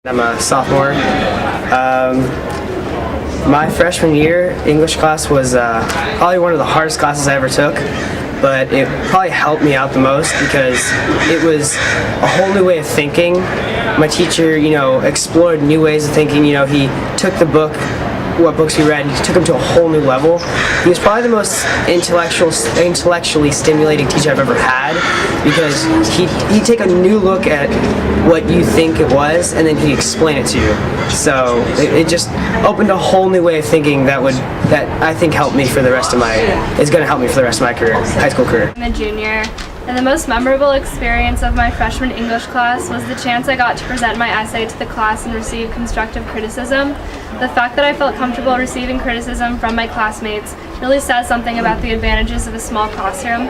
I'm a sophomore. My freshman year English class was probably one of the hardest classes I ever took, but it probably helped me out the most because it was a whole new way of thinking. My teacher, explored new ways of thinking. He took the book, what books we read, and he took them to a whole new level. He was probably the most intellectually stimulating teacher I've ever had because he'd take a new look at what you think it was and then he'd explain it to you. So it just opened a whole new way of thinking that I think helped me for the rest of it's going to help me for the rest of my career, high school career. I'm a junior, and the most memorable experience of my freshman English class was the chance I got to present my essay to the class and receive constructive criticism. The fact that I felt comfortable receiving criticism from my classmates really says something about the advantages of a small classroom.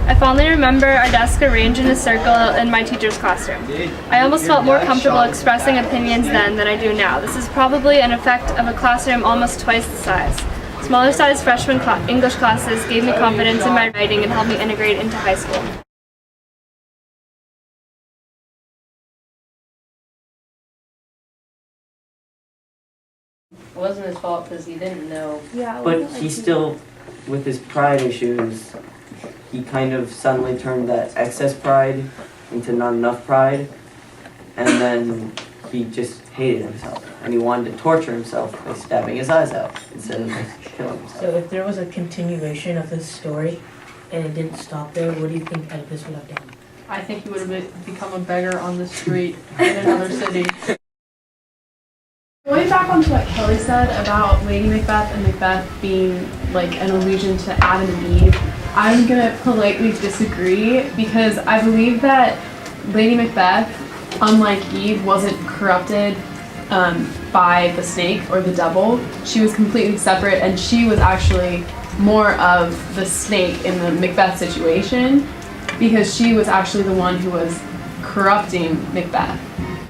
I fondly remember our desk arranged in a circle in my teacher's classroom. I almost felt more comfortable expressing opinions then than I do now. This is probably an effect of a classroom almost twice the size. Smaller sized freshman English classes gave me confidence in my writing and helped me integrate into high school. It wasn't his fault because he didn't know. Yeah, but he still, with his pride issues, he kind of suddenly turned that excess pride into not enough pride, and then he just hated himself, and he wanted to torture himself by stabbing his eyes out instead of killing himself. So if there was a continuation of this story and it didn't stop there, what do you think Oedipus would have done? I think he would have become a beggar on the street in another city. Going back onto what Kelly said about Lady Macbeth and Macbeth being like an allusion to Adam and Eve, I'm gonna politely disagree because I believe that Lady Macbeth, unlike Eve, wasn't corrupted by the snake or the devil. She was completely separate, and she was actually more of the snake in the Macbeth situation because she was actually the one who was corrupting Macbeth.